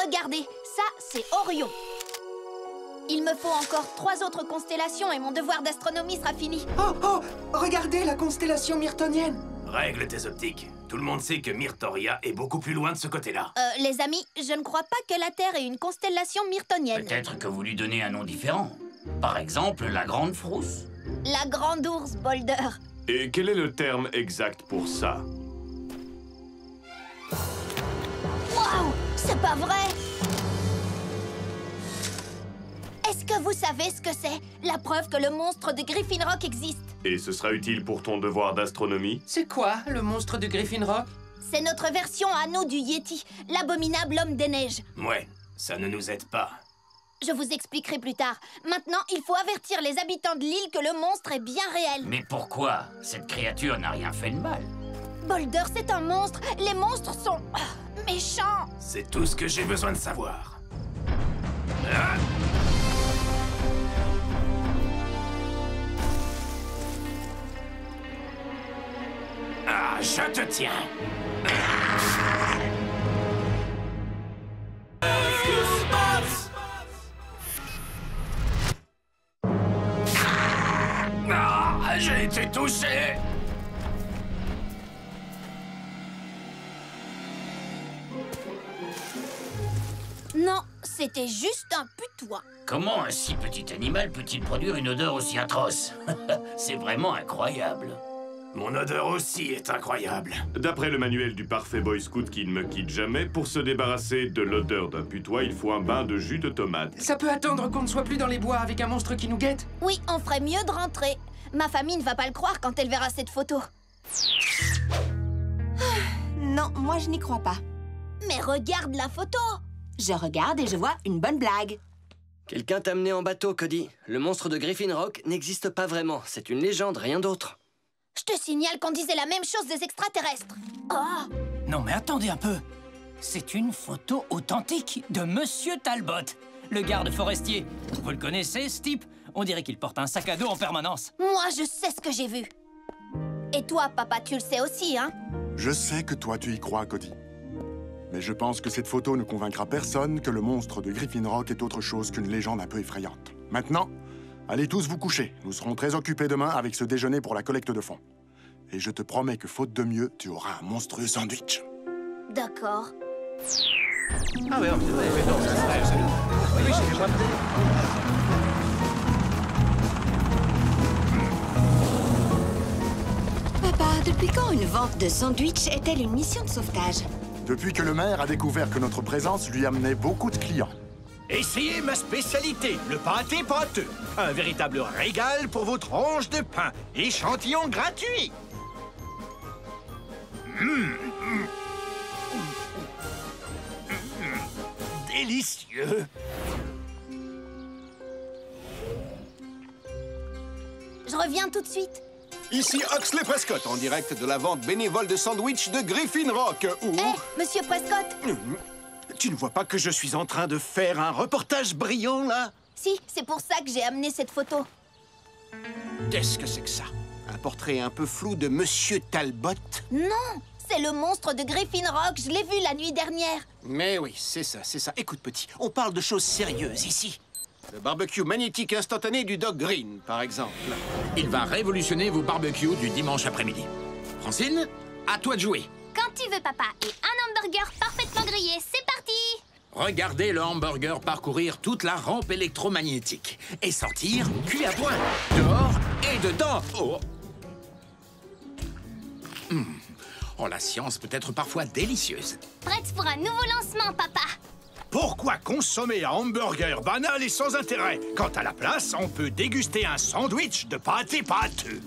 Regardez, ça, c'est Orion. Il me faut encore 3 autres constellations et mon devoir d'astronomie sera fini. Oh, regardez la constellation myrtonienne. Règle tes optiques. Tout le monde sait que Myrtoria est beaucoup plus loin de ce côté-là. Les amis, je ne crois pas que la Terre ait une constellation myrtonienne. Peut-être que vous lui donnez un nom différent. Par exemple, la Grande Frousse. La Grande Ours, Boulder. Et quel est le terme exact pour ça? Waouh! C'est pas vrai! Est-ce que vous savez ce que c'est? La preuve que le monstre de Griffin Rock existe. Et ce sera utile pour ton devoir d'astronomie? C'est quoi, le monstre de Griffin Rock? C'est notre version à nous du Yeti, l'abominable homme des neiges. Ouais, ça ne nous aide pas. Je vous expliquerai plus tard. Maintenant, il faut avertir les habitants de l'île que le monstre est bien réel. Mais pourquoi? Cette créature n'a rien fait de mal. Boulder, c'est un monstre. Les monstres sont... méchants. C'est tout ce que j'ai besoin de savoir. Ah! Ah, je te tiens. Ah, j'ai été touché. Non, c'était juste un putois. Comment un si petit animal peut-il produire une odeur aussi atroce? C'est vraiment incroyable. Mon odeur aussi est incroyable. D'après le manuel du parfait Boy Scout qui ne me quitte jamais, pour se débarrasser de l'odeur d'un putois, il faut un bain de jus de tomate. Ça peut attendre qu'on ne soit plus dans les bois avec un monstre qui nous guette? Oui, on ferait mieux de rentrer. Ma famille ne va pas le croire quand elle verra cette photo. Non, moi je n'y crois pas. Mais regarde la photo! Je regarde et je vois une bonne blague. Quelqu'un t'a amené en bateau, Cody. Le monstre de Griffin Rock n'existe pas vraiment. C'est une légende, rien d'autre. Je te signale qu'on disait la même chose des extraterrestres. Oh! Non mais attendez un peu. C'est une photo authentique de Monsieur Talbot, le garde forestier. Vous le connaissez, ce type? On dirait qu'il porte un sac à dos en permanence. Moi, je sais ce que j'ai vu. Et toi, papa, tu le sais aussi, hein? Je sais que toi, tu y crois, Cody. Mais je pense que cette photo ne convaincra personne que le monstre de Griffin Rock est autre chose qu'une légende un peu effrayante. Maintenant, allez tous vous coucher. Nous serons très occupés demain avec ce déjeuner pour la collecte de fonds. Et je te promets que, faute de mieux, tu auras un monstrueux sandwich. D'accord. Ah ouais, non, ça serait... Oui, je vois. Papa, depuis quand une vente de sandwich est-elle une mission de sauvetage? Depuis que le maire a découvert que notre présence lui amenait beaucoup de clients. Essayez ma spécialité, le pâté pâteux. Un véritable régal pour vos tranches de pain. Échantillon gratuit. Délicieux. Je reviens tout de suite. Ici Huxley Prescott, en direct de la vente bénévole de sandwich de Griffin Rock, où... Monsieur Prescott! Tu ne vois pas que je suis en train de faire un reportage brillant, là? Si, c'est pour ça que j'ai amené cette photo. Qu'est-ce que c'est que ça? Un portrait un peu flou de Monsieur Talbot? Non, c'est le monstre de Griffin Rock, je l'ai vu la nuit dernière. Mais oui, c'est ça, c'est ça. Écoute, petit, on parle de choses sérieuses ici. Le barbecue magnétique instantané du Doc Green, par exemple. Il va révolutionner vos barbecues du dimanche après-midi. Francine, à toi de jouer. Quand tu veux, papa, et un hamburger parfaitement grillé, c'est parti! Regardez le hamburger parcourir toute la rampe électromagnétique et sortir cuit à point, dehors et dedans. Oh, oh la science peut être parfois délicieuse. Prête pour un nouveau lancement, papa! Pourquoi consommer un hamburger banal et sans intérêt quand à la place, on peut déguster un sandwich de pâté pâteux?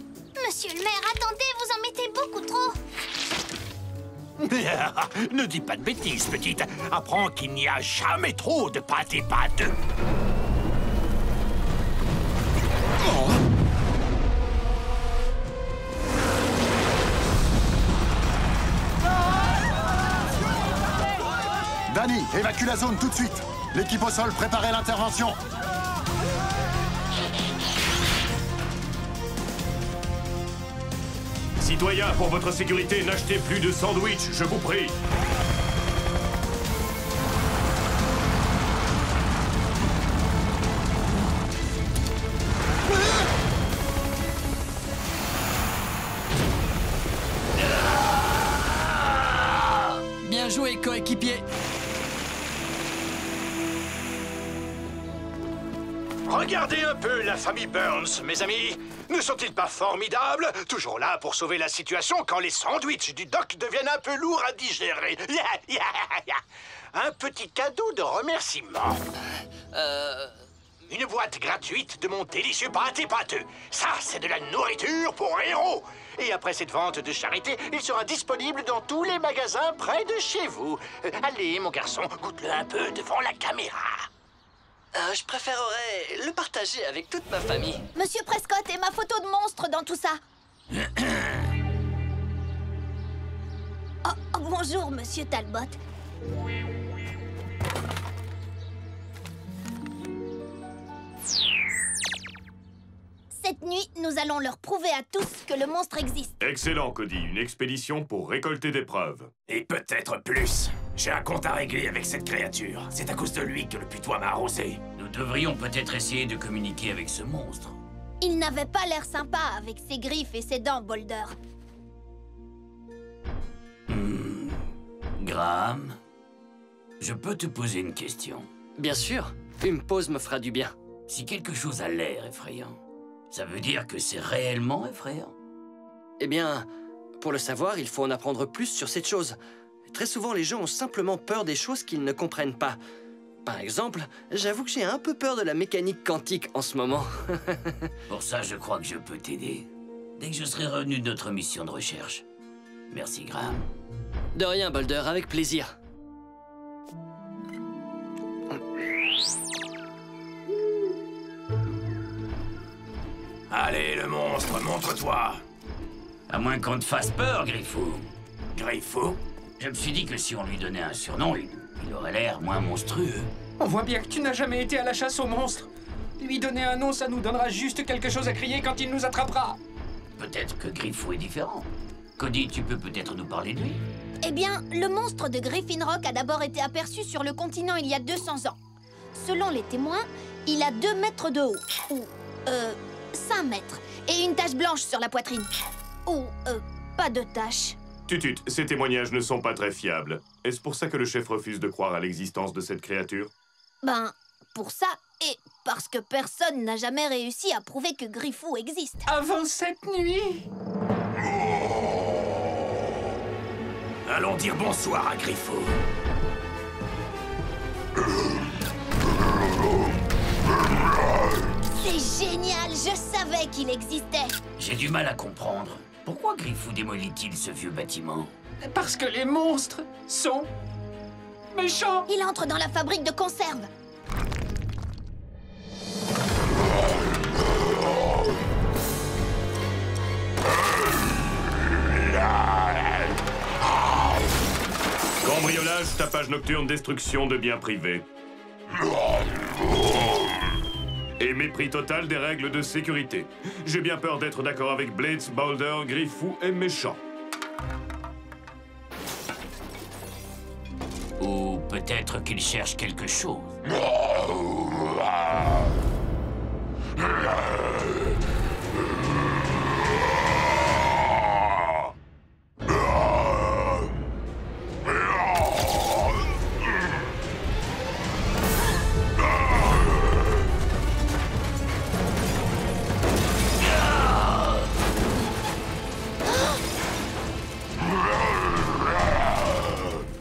Monsieur le maire, attendez, vous en mettez beaucoup trop! Ne dis pas de bêtises, petite. Apprends qu'il n'y a jamais trop de pâté pâteux. Oh. Danny, évacue la zone tout de suite. L'équipe au sol, préparez l'intervention. Citoyens, pour votre sécurité, n'achetez plus de sandwich, je vous prie. Bien joué, coéquipier. Regardez un peu la famille Burns, mes amis. Ne sont-ils pas formidables? Toujours là pour sauver la situation quand les sandwichs du doc deviennent un peu lourds à digérer. Un petit cadeau de remerciement. Une boîte gratuite de mon délicieux pâté pâteux. Ça, c'est de la nourriture pour héros. Et après cette vente de charité, il sera disponible dans tous les magasins près de chez vous. Allez, mon garçon, goûte-le un peu devant la caméra. Je préférerais le partager avec toute ma famille. Monsieur Prescott et ma photo de monstre dans tout ça. Oh, bonjour, Monsieur Talbot. Cette nuit, nous allons leur prouver à tous que le monstre existe. Excellent, Cody. Une expédition pour récolter des preuves. Et peut-être plus. J'ai un compte à régler avec cette créature. C'est à cause de lui que le putois m'a arrosé. Nous devrions peut-être essayer de communiquer avec ce monstre. Il n'avait pas l'air sympa avec ses griffes et ses dents, Boulder. Graham, je peux te poser une question? Bien sûr. Une pause me fera du bien. Si quelque chose a l'air effrayant, ça veut dire que c'est réellement effrayant? Eh bien, pour le savoir, il faut en apprendre plus sur cette chose. Très souvent, les gens ont simplement peur des choses qu'ils ne comprennent pas. Par exemple, j'avoue que j'ai un peu peur de la mécanique quantique en ce moment. Pour ça, je crois que je peux t'aider. Dès que je serai revenu de notre mission de recherche. Merci, Graham. De rien, Boulder, avec plaisir. Allez, le monstre, montre-toi. À moins qu'on te fasse peur, Griffou. Griffou? Je me suis dit que si on lui donnait un surnom, il aurait l'air moins monstrueux. On voit bien que tu n'as jamais été à la chasse aux monstres. Lui donner un nom, ça nous donnera juste quelque chose à crier quand il nous attrapera. Peut-être que Griffou est différent. Cody, tu peux peut-être nous parler de lui? Eh bien, le monstre de Griffin Rock a d'abord été aperçu sur le continent il y a 200 ans. Selon les témoins, il a 2 mètres de haut, ou 5 mètres, et une tache blanche sur la poitrine. Ou pas de tache. Tutut, ces témoignages ne sont pas très fiables. Est-ce pour ça que le chef refuse de croire à l'existence de cette créature? Ben, pour ça, et parce que personne n'a jamais réussi à prouver que Griffou existe. Avant cette nuit? Allons dire bonsoir à Griffou. C'est génial, je savais qu'il existait. J'ai du mal à comprendre. Pourquoi Griffou démolit-il ce vieux bâtiment? Parce que les monstres sont méchants. Il entre dans la fabrique de conserve. Cambriolage, tapage nocturne, destruction de biens privés. Et mépris total des règles de sécurité. J'ai bien peur d'être d'accord avec Blades, Boulder, Griffou est méchant. Ou peut-être qu'il cherche quelque chose.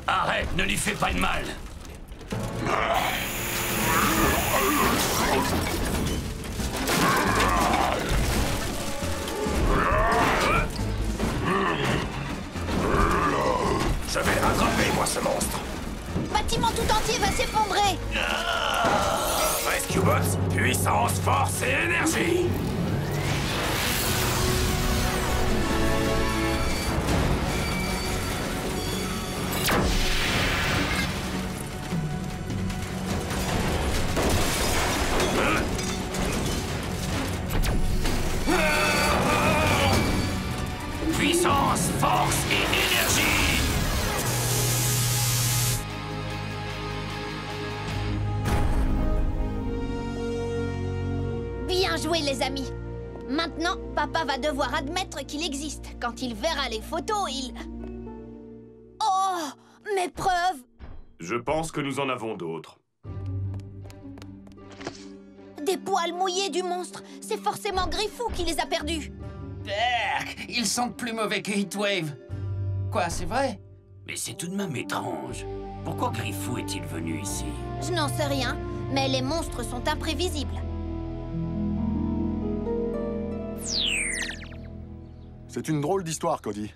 Arrête, ne lui fais pas de mal. Je vais le rattraper, moi, ce monstre. Bâtiment tout entier va s'effondrer. Rescue Bots, puissance, force et énergie. Puissance, force et énergie. Bien joué, les amis. Maintenant, papa va devoir admettre qu'il existe. Quand il verra les photos, il... Oh! Mes preuves! Je pense que nous en avons d'autres. Des poils mouillés du monstre! C'est forcément Griffou qui les a perdus! Berk, ils sentent plus mauvais que Heatwave. Quoi, c'est vrai? Mais c'est tout de même étrange. Pourquoi Griffou est-il venu ici? Je n'en sais rien, mais les monstres sont imprévisibles. C'est une drôle d'histoire, Cody.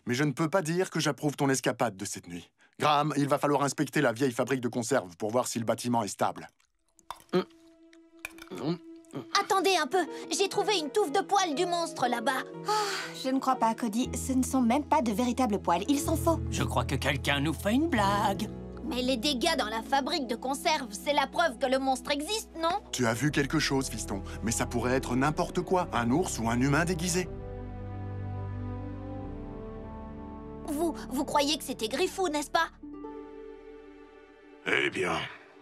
Mais je ne peux pas dire que j'approuve ton escapade de cette nuit. Graham, il va falloir inspecter la vieille fabrique de conserve pour voir si le bâtiment est stable. Attendez un peu, j'ai trouvé une touffe de poils du monstre là-bas. Je ne crois pas, Cody. Ce ne sont même pas de véritables poils. Ils sont faux. Je crois que quelqu'un nous fait une blague. Mais les dégâts dans la fabrique de conserve, c'est la preuve que le monstre existe, non? Tu as vu quelque chose, fiston, mais ça pourrait être n'importe quoi, un ours ou un humain déguisé. Vous croyez que c'était Griffou, n'est-ce pas? Eh bien,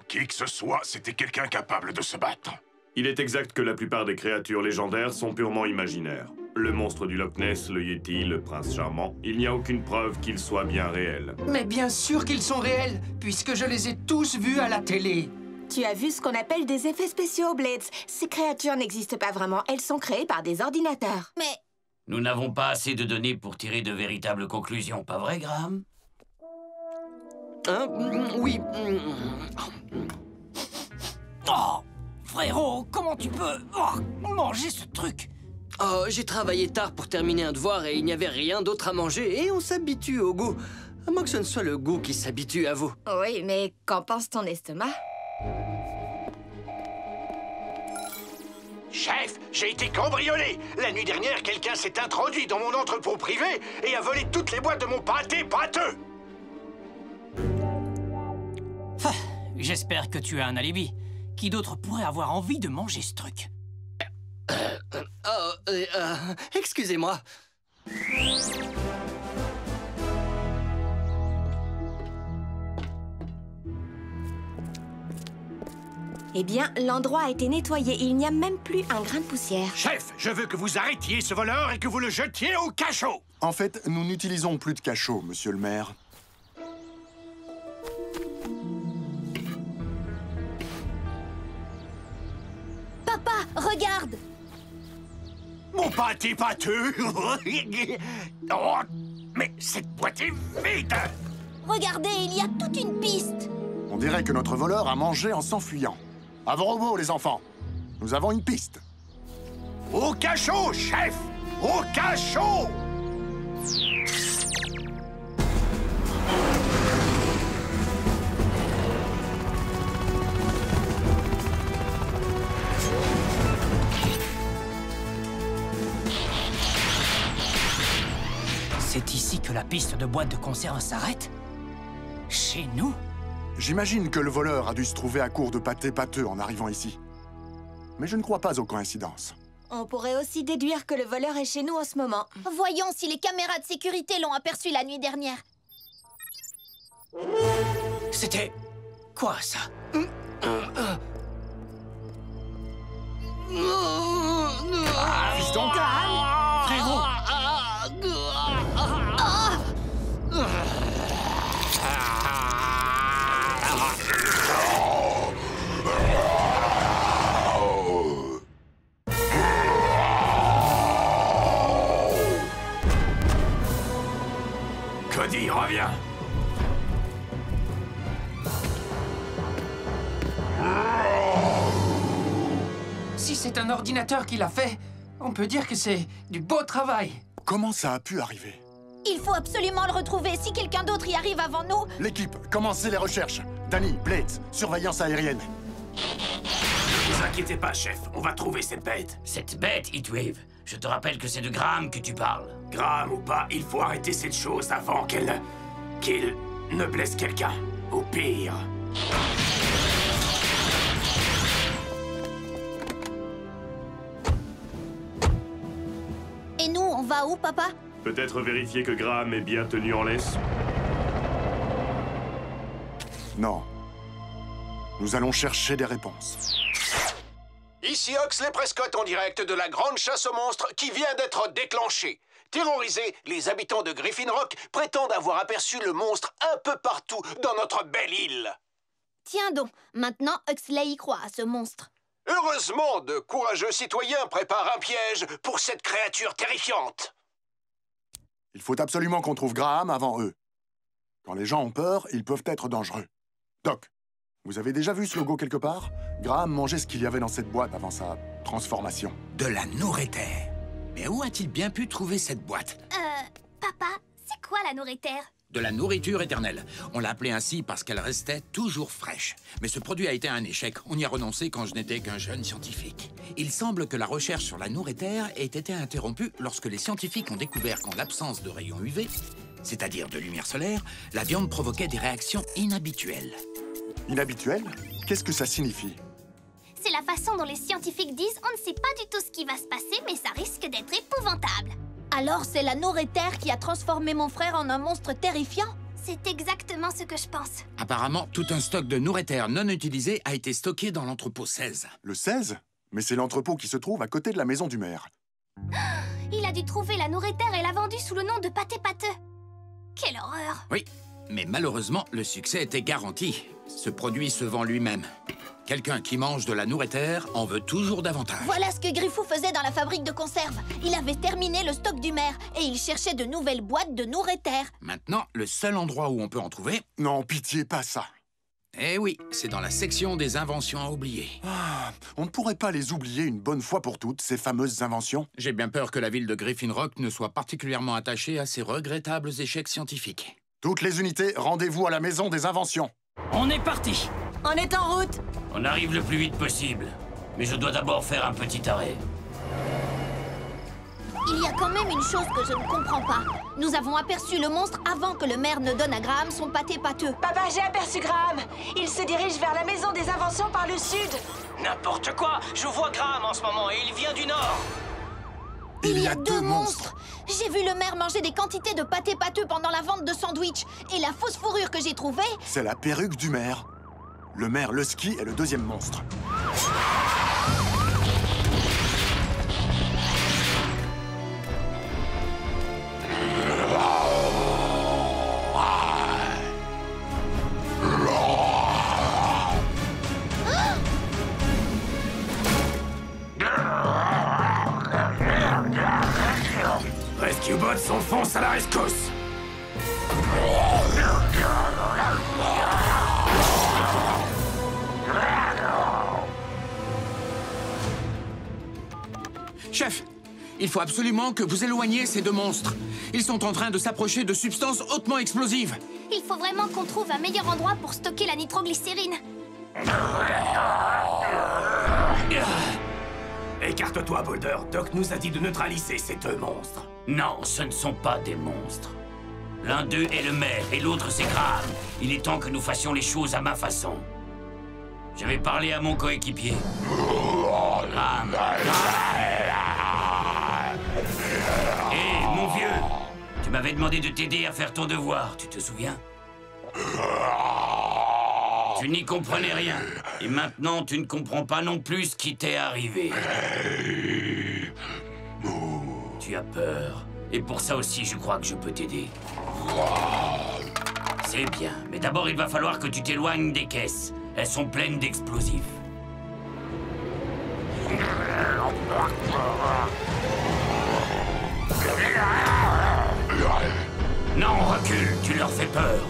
qui que ce soit, c'était quelqu'un capable de se battre. Il est exact que la plupart des créatures légendaires sont purement imaginaires. Le monstre du Loch Ness, le Yeti, le prince charmant, il n'y a aucune preuve qu'ils soient bien réels. Mais bien sûr qu'ils sont réels, puisque je les ai tous vus à la télé. Tu as vu ce qu'on appelle des effets spéciaux, Blades. Ces créatures n'existent pas vraiment. Elles sont créées par des ordinateurs. Mais... Nous n'avons pas assez de données pour tirer de véritables conclusions, pas vrai, Graham? Oui. Oh, frérot, comment tu peux manger ce truc? Oh, j'ai travaillé tard pour terminer un devoir et il n'y avait rien d'autre à manger et on s'habitue au goût. À moins que ce ne soit le goût qui s'habitue à vous. Oui, mais qu'en pense ton estomac? Chef, j'ai été cambriolé. La nuit dernière, quelqu'un s'est introduit dans mon entrepôt privé et a volé toutes les boîtes de mon pâté pâteux. J'espère que tu as un alibi. Qui d'autre pourrait avoir envie de manger ce truc? Excusez-moi. Eh bien, l'endroit a été nettoyé. Il n'y a même plus un grain de poussière. Chef, je veux que vous arrêtiez ce voleur et que vous le jetiez au cachot. En fait, nous n'utilisons plus de cachot, monsieur le maire. Papa, regarde! Mon pâté pâteux. Oh, mais cette boîte est vide. Regardez, il y a toute une piste! On dirait que notre voleur a mangé en s'enfuyant. À vos robots, les enfants. Nous avons une piste. Au cachot, chef! Au cachot! C'est ici que la piste de boîte de conserve s'arrête? Chez nous? J'imagine que le voleur a dû se trouver à court de pâté pâteux en arrivant ici. Mais je ne crois pas aux coïncidences. On pourrait aussi déduire que le voleur est chez nous en ce moment. Voyons si les caméras de sécurité l'ont aperçu la nuit dernière. C'était... quoi, ça? Fiston, Frérot! Cody, reviens. Si c'est un ordinateur qui l'a fait, on peut dire que c'est du beau travail. Comment ça a pu arriver? Il faut absolument le retrouver. Si quelqu'un d'autre y arrive avant nous... L'équipe, commencez les recherches. Danny, Blades, surveillance aérienne. Ne vous inquiétez pas, chef. On va trouver cette bête. Cette bête, Heatwave, je te rappelle que c'est de Graham que tu parles. Graham ou pas, il faut arrêter cette chose avant qu'il ne blesse quelqu'un. Au pire. Et nous, on va où, papa? Peut-être vérifier que Graham est bien tenu en laisse? Non. Nous allons chercher des réponses. Ici Oxley Prescott en direct de la grande chasse aux monstres qui vient d'être déclenchée. terrorisés, les habitants de Griffin Rock prétendent avoir aperçu le monstre un peu partout dans notre belle île. Tiens donc, maintenant Huxley y croit à ce monstre. Heureusement, de courageux citoyens préparent un piège pour cette créature terrifiante. Il faut absolument qu'on trouve Graham avant eux. Quand les gens ont peur, ils peuvent être dangereux. Doc, vous avez déjà vu ce logo quelque part? Graham mangeait ce qu'il y avait dans cette boîte avant sa transformation. De la nourriture. Mais où a-t-il bien pu trouver cette boîte? Papa, c'est quoi la nourriture? De la nourriture éternelle. On l'a appelée ainsi parce qu'elle restait toujours fraîche. Mais ce produit a été un échec. On y a renoncé quand je n'étais qu'un jeune scientifique. Il semble que la recherche sur la nourriture ait été interrompue lorsque les scientifiques ont découvert qu'en l'absence de rayons UV, c'est-à-dire de lumière solaire, la viande provoquait des réactions inhabituelles. Inhabituelles? Qu'est-ce que ça signifie? C'est la façon dont les scientifiques disent on ne sait pas du tout ce qui va se passer, mais ça risque d'être épouvantable. Alors c'est la nourriture qui a transformé mon frère en un monstre terrifiant? C'est exactement ce que je pense. Apparemment, tout un stock de nourriture non utilisé a été stocké dans l'entrepôt 16. Le 16? Mais c'est l'entrepôt qui se trouve à côté de la maison du maire. Il a dû trouver la nourriture et l'a vendue sous le nom de pâté pâteux. Quelle horreur! Oui, mais malheureusement, le succès était garanti. Ce produit se vend lui-même. Quelqu'un qui mange de la nourriture en veut toujours davantage. Voilà ce que Griffou faisait dans la fabrique de conserve. Il avait terminé le stock du maire et il cherchait de nouvelles boîtes de nourriture. Maintenant, le seul endroit où on peut en trouver... Non, pitié, pas ça. Eh oui, c'est dans la section des inventions à oublier. Ah, on ne pourrait pas les oublier une bonne fois pour toutes, ces fameuses inventions? J'ai bien peur que la ville de Griffin Rock ne soit particulièrement attachée à ces regrettables échecs scientifiques. Toutes les unités, rendez-vous à la maison des inventions. On est parti. On est en route. On arrive le plus vite possible. Mais je dois d'abord faire un petit arrêt. Il y a quand même une chose que je ne comprends pas. Nous avons aperçu le monstre avant que le maire ne donne à Graham son pâté pâteux. Papa, j'ai aperçu Graham. Il se dirige vers la maison des inventions par le sud. N'importe quoi. Je vois Graham en ce moment et il vient du nord. Il y a deux monstres. J'ai vu le maire manger des quantités de pâté pâteux pendant la vente de sandwich. Et la fausse fourrure que j'ai trouvée... C'est la perruque du maire. Le maire Lusky est le deuxième monstre. Rescue Bots s'enfonce à la rescousse. Chef, il faut absolument que vous éloigniez ces deux monstres. Ils sont en train de s'approcher de substances hautement explosives. Il faut vraiment qu'on trouve un meilleur endroit pour stocker la nitroglycérine. Écarte-toi, Boulder. Doc nous a dit de neutraliser ces deux monstres. Non, ce ne sont pas des monstres. L'un d'eux est le maire et l'autre c'est Graham. Il est temps que nous fassions les choses à ma façon. Je vais parler à mon coéquipier. Graham. Hé, mon vieux, tu m'avais demandé de t'aider à faire ton devoir, tu te souviens? Tu n'y comprenais rien. Et maintenant, tu ne comprends pas non plus ce qui t'est arrivé. Tu as peur. Et pour ça aussi, je crois que je peux t'aider. C'est bien. Mais d'abord, il va falloir que tu t'éloignes des caisses. Elles sont pleines d'explosifs. Non, recule. Tu leur fais peur.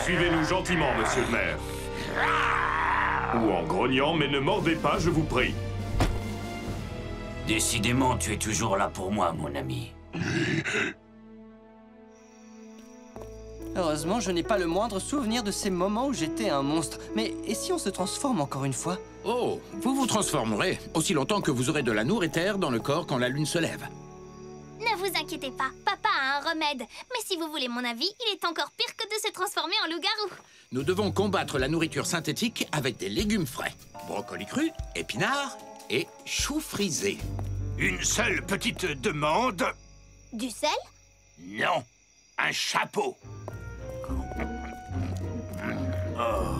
Suivez-nous gentiment, monsieur le maire. Ou en grognant, mais ne mordez pas, je vous prie. Décidément, tu es toujours là pour moi, mon ami. Heureusement, je n'ai pas le moindre souvenir de ces moments où j'étais un monstre. Mais et si on se transforme encore une fois? Oh, vous vous transformerez aussi longtemps que vous aurez de la nourriture dans le corps quand la lune se lève. Ne vous inquiétez pas, papa a un remède. Mais si vous voulez mon avis, il est encore pire que de se transformer en loup-garou. Nous devons combattre la nourriture synthétique avec des légumes frais. Brocolis crus, épinards et choux frisés. Une seule petite demande. Du sel? Non, un chapeau. Oh,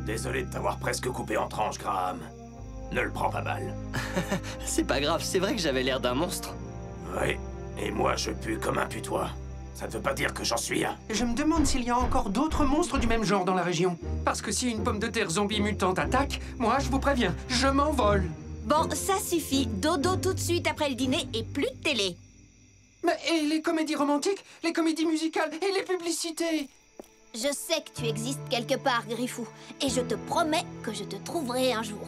désolé de t'avoir presque coupé en tranches, Graham. Ne le prends pas mal. C'est pas grave, c'est vrai que j'avais l'air d'un monstre. Oui, et moi je pue comme un putois. Ça ne veut pas dire que j'en suis un. Je me demande s'il y a encore d'autres monstres du même genre dans la région. Parce que si une pomme de terre zombie mutante attaque, moi je vous préviens, je m'envole. Bon, ça suffit. Dodo tout de suite après le dîner et plus de télé. Mais et les comédies romantiques, les comédies musicales et les publicités? Je sais que tu existes quelque part, Griffou. Et je te promets que je te trouverai un jour.